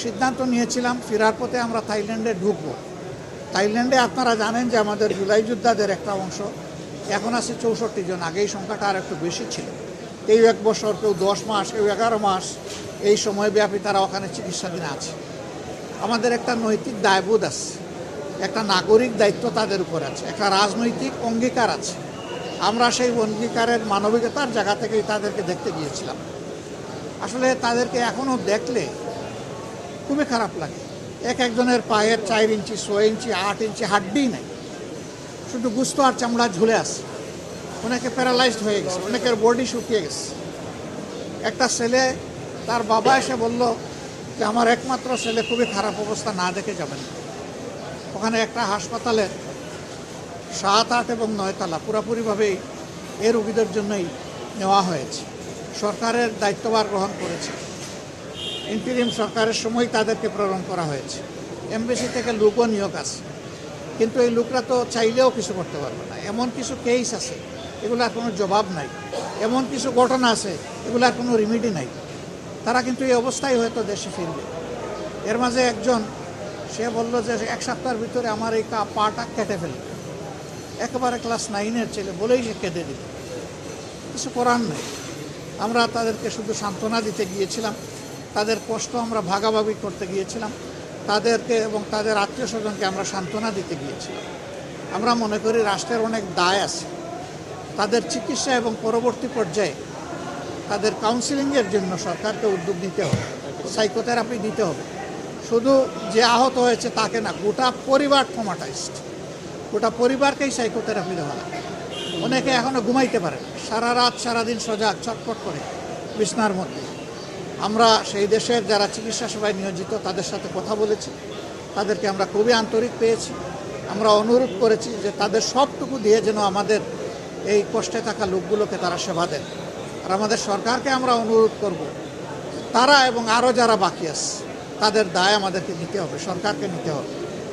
সিদ্ধান্ত নিয়েছিলাম ফেরার পথে আমরা থাইল্যান্ডে ঢুকবো। থাইল্যান্ডে আপনারা জানেন যে আমাদের জুলাই যোদ্ধাদের একটা অংশ এখন আছে 64 জন, আগে এই সংখ্যাটা আর একটু বেশি ছিল। কেউ 1 বছর, কেউ 10 মাস, কেউ 11 মাস এই সময়ব্যাপী তারা ওখানে চিকিৎসাধীন আছে। আমাদের একটা নৈতিক দায়বোধ আছে, একটা নাগরিক দায়িত্ব তাদের উপর আছে, একটা রাজনৈতিক অঙ্গীকার আছে। আমরা সেই অঙ্গীকারের মানবিকতার জায়গা থেকেই তাদেরকে দেখতে গিয়েছিলাম। আসলে তাদেরকে এখনও দেখলে খুবই খারাপ লাগে। একজনের পায়ের 4 ইঞ্চি, 6 ইঞ্চি, 8 ইঞ্চি হাড্ডি নেই, শুধু গুস্ত আর চামড়া ঝুলে আছে। অনেকে প্যারালাইজড হয়ে গেছে, অনেকের বডি শুকিয়ে গেছে। একটা ছেলে, তার বাবা এসে বলল যে আমার একমাত্র ছেলে খুবই খারাপ অবস্থা, না দেখে যাবেন। ওখানে একটা হাসপাতালে 7, 8 এবং 9 তলা পুরোপুরিভাবেই এই রোগীদের জন্যই নেওয়া হয়েছে। সরকারের দায়িত্বভার গ্রহণ করেছে, ইন্টিরিম সরকারের সময় তাদেরকে প্রেরণ করা হয়েছে। এমবেসি থেকে লোকও নিয়োগ আছে, কিন্তু এই লোকরা তো চাইলেও কিছু করতে পারবে না। এমন কিছু কেস আছে এগুলার কোনো জবাব নাই, এমন কিছু ঘটনা আছে এগুলার কোনো রিমিডি নাই। তারা কিন্তু এই অবস্থায় হয়তো দেশে ফিরবে। এর মাঝে একজন, সে বলল যে 1 সপ্তাহের ভিতরে আমার এই পাটা কেটে ফেলবে। একেবারে ক্লাস 9-এর ছেলে বলেই সে কেঁদে দিল। কিছু করার নেই। আমরা তাদেরকে শুধু সান্ত্বনা দিতে গিয়েছিলাম, তাদের কষ্ট আমরা ভাগাভাগি করতে গিয়েছিলাম, তাদেরকে এবং তাদের আত্মীয় স্বজনকে আমরা সান্ত্বনা দিতে গিয়েছিলাম। আমরা মনে করি রাষ্ট্রের অনেক দায় আছে, তাদের চিকিৎসা এবং পরবর্তী পর্যায়ে তাদের কাউন্সিলিংয়ের জন্য সরকারকে উদ্যোগ নিতে হবে, সাইকোথেরাপি দিতে হবে। শুধু যে আহত হয়েছে তাকে না, গোটা পরিবার ট্রমাটাইজড, গোটা পরিবারকেই সাইকোথেরাপি দেওয়া লাগে। অনেকে এখনও ঘুমাইতে পারে না, সারা রাত সারাদিন সজাগ ছটফট করে বিছনার মধ্যে। আমরা সেই দেশের যারা চিকিৎসা সেবায় নিয়োজিত তাদের সাথে কথা বলেছি, তাদেরকে আমরা খুবই আন্তরিক পেয়েছি। আমরা অনুরোধ করেছি যে তাদের সবটুকু দিয়ে যেন আমাদের এই কষ্টে থাকা লোকগুলোকে তারা সেবা দেন। আর আমাদের সরকারকে আমরা অনুরোধ করব, তারা এবং আরও যারা বাকি আছে তাদের দায় আমাদেরকে নিতে হবে, সরকারকে নিতে হবে।